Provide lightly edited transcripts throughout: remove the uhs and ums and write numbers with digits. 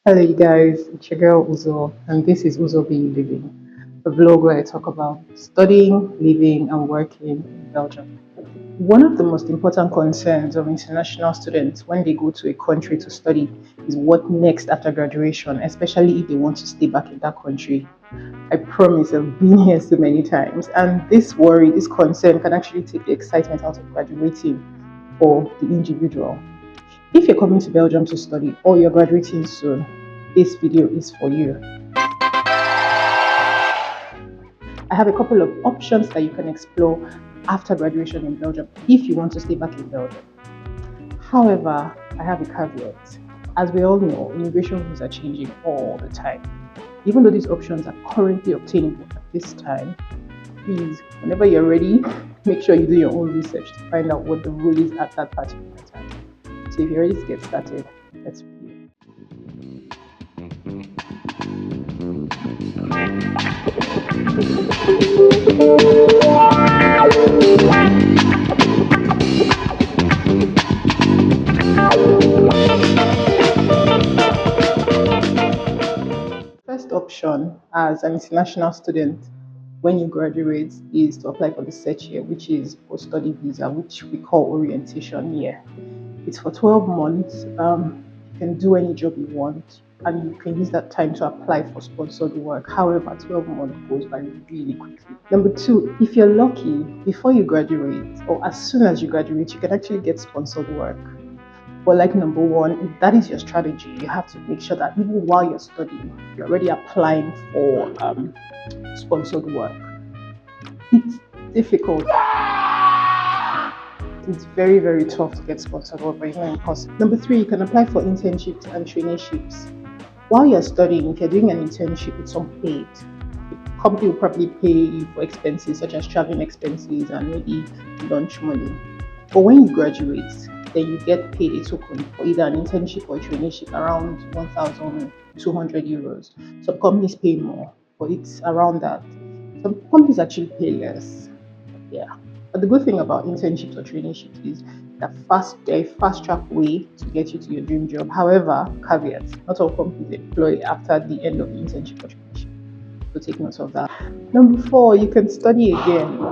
Hello, you guys. It's your girl Uzo, and this is Uzo Being Living, a vlog where I talk about studying, living, and working in Belgium. One of the most important concerns of international students when they go to a country to study is what next after graduation, especially if they want to stay back in that country. I promise I've been here so many times, and this worry, this concern can actually take the excitement out of graduating for the individual. If you're coming to Belgium to study or you're graduating soon, this video is for you. I have a couple of options that you can explore after graduation in Belgium if you want to stay back in Belgium. However, I have a caveat. As we all know, immigration rules are changing all the time. Even though these options are currently obtainable at this time, please, whenever you're ready, make sure you do your own research to find out what the rule is at that particular time. So if you're ready to get started, let's begin. First option as an international student when you graduate is to apply for the search year, which is post-study visa, which we call orientation year. It's for 12 months. You can do any job you want, and you can use that time to apply for sponsored work. However, 12 months goes by really quickly. Number two, if you're lucky, before you graduate or as soon as you graduate, you can actually get sponsored work. But like number one, if that is your strategy, you have to make sure that even while you're studying, you're already applying for sponsored work. It's difficult. It's very, very tough to get sponsored work, but it's not impossible. Number three, you can apply for internships and traineeships. While you're studying, if you're doing an internship, it's unpaid. The company will probably pay you for expenses such as traveling expenses and maybe lunch money. But when you graduate, then you get paid a token for either an internship or a traineeship around 1,200 euros. Some companies pay more, but it's around that. Some companies actually pay less. Yeah. But the good thing about internships or traineeships is they're a fast track way to get you to your dream job. However, caveat, not all companies employ after the end of the internship or traineeship. So take note of that. Number four, you can study again.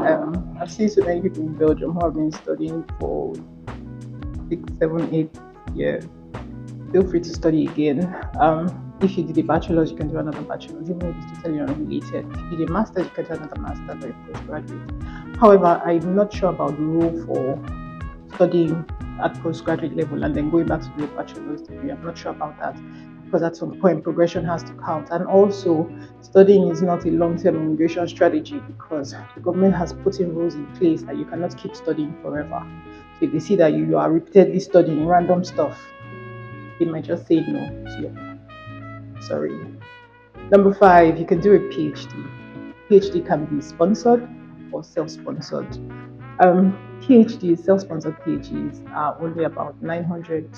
I've seen so many people in Belgium who have been studying for 6, 7, 8 years. Feel free to study again. If you did a bachelor's, you can do another bachelor's, even if it's totally unrelated. If you did a master's, you can do another master's or a postgraduate. However, I'm not sure about the rule for studying at postgraduate level and then going back to do a bachelor's degree. I'm not sure about that because at some point progression has to count. And also, studying is not a long-term immigration strategy because the government has put in rules in place that you cannot keep studying forever. So if they see that you are repeatedly studying random stuff, they might just say no to you. Sorry. Number five, you can do a PhD. PhD can be sponsored or self-sponsored. PhDs, self-sponsored PhDs are only about 900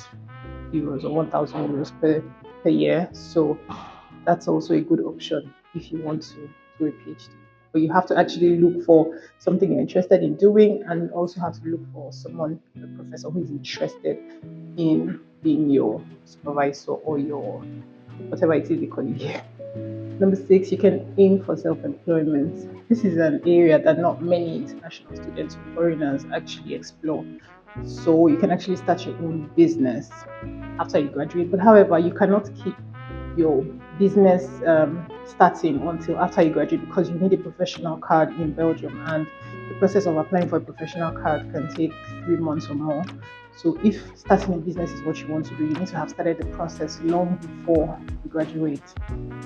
euros or 1,000 euros per year. So that's also a good option if you want to do a PhD. But you have to actually look for something you're interested in doing, and you also have to look for someone, a professor who is interested in being your supervisor or your whatever it is they call you here. Number six, you can aim for self-employment. This is an area that not many international students or foreigners actually explore. So you can actually start your own business after you graduate. But however, you cannot keep your business starting until after you graduate because you need a professional card in Belgium, and the process of applying for a professional card can take 3 months or more. So if starting a business is what you want to do, you need to have started the process long before you graduate.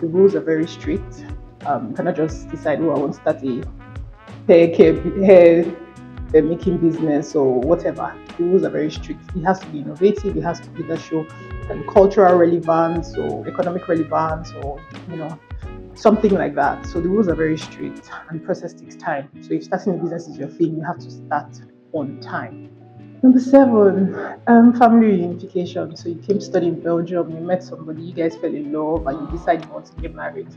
The rules are very strict. You cannot just decide, oh, I want to start a hair making business or whatever. The rules are very strict. It has to be innovative. It has to either show cultural relevance or economic relevance or something like that. So the rules are very strict and the process takes time. So if starting a business is your thing, you have to start on time. Number seven, family reunification. So you came to study in Belgium, you met somebody, you guys fell in love, and you decide you want to get married.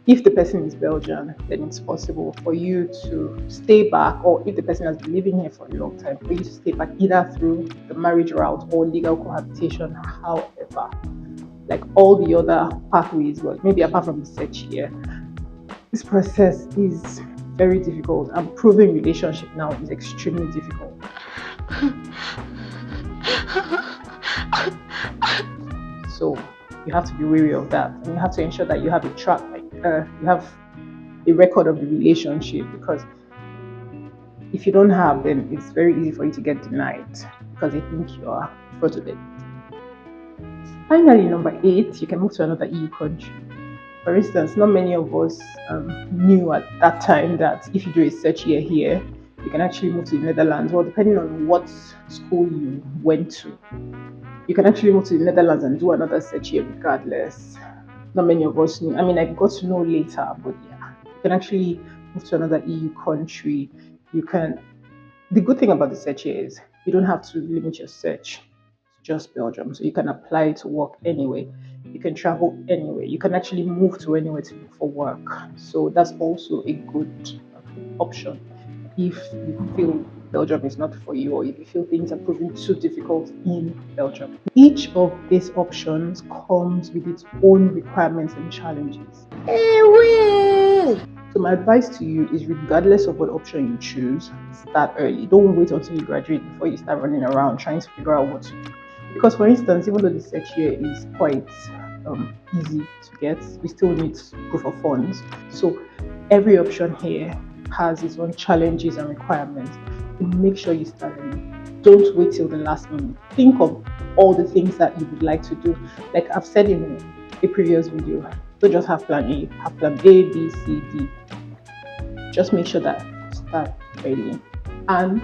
If the person is Belgian, then it's possible for you to stay back, or if the person has been living here for a long time, for you to stay back either through the marriage route or legal cohabitation. However, like all the other pathways, well, maybe apart from the search year, this process is very difficult, and proving relationship now is extremely difficult. So you have to be wary of that, and you have to ensure that you have a track, like you have a record of the relationship, because if you don't have, then it's very easy for you to get denied because they think you are fraudulent. Finally, number 8, you can move to another EU country. For instance, not many of us knew at that time that if you do a search year here, you can actually move to the Netherlands. Well, depending on what school you went to, you can actually move to the Netherlands and do another search year regardless. Not many of us knew. I mean, I got to know later, but yeah, you can actually move to another EU country. You can. The good thing about the search here is you don't have to limit your search to just Belgium. So you can apply to work anywhere. You can travel anywhere. You can actually move to anywhere to look for work. So that's also a good option if you feel Belgium is not for you, or if you feel things are proving too difficult in Belgium. Each of these options comes with its own requirements and challenges. So my advice to you is, regardless of what option you choose, start early. Don't wait until you graduate before you start running around trying to figure out what to do. Because, for instance, even though the search here is quite easy to get, we still need proof of funds. So every option here has its own challenges and requirements. Make sure you start early. Don't wait till the last minute. Think of all the things that you would like to do. Like I've said in a previous video, don't just have plan A, have plan A, B, C, D. Just make sure that you start early. And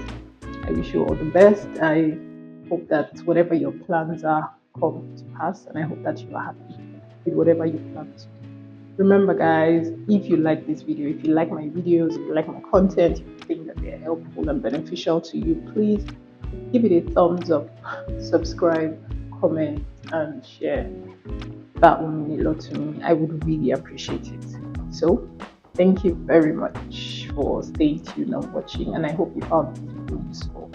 I wish you all the best. I hope that whatever your plans are come to pass, and I hope that you are happy with whatever you plan to. Remember, guys, if you like this video, if you like my videos, if you like my content, if you think that they're helpful and beneficial to you, please give it a thumbs up, subscribe, comment, and share. That would mean a lot to me. I would really appreciate it. So thank you very much for staying tuned and watching, and I hope you found this video useful.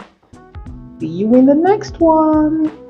See you in the next one.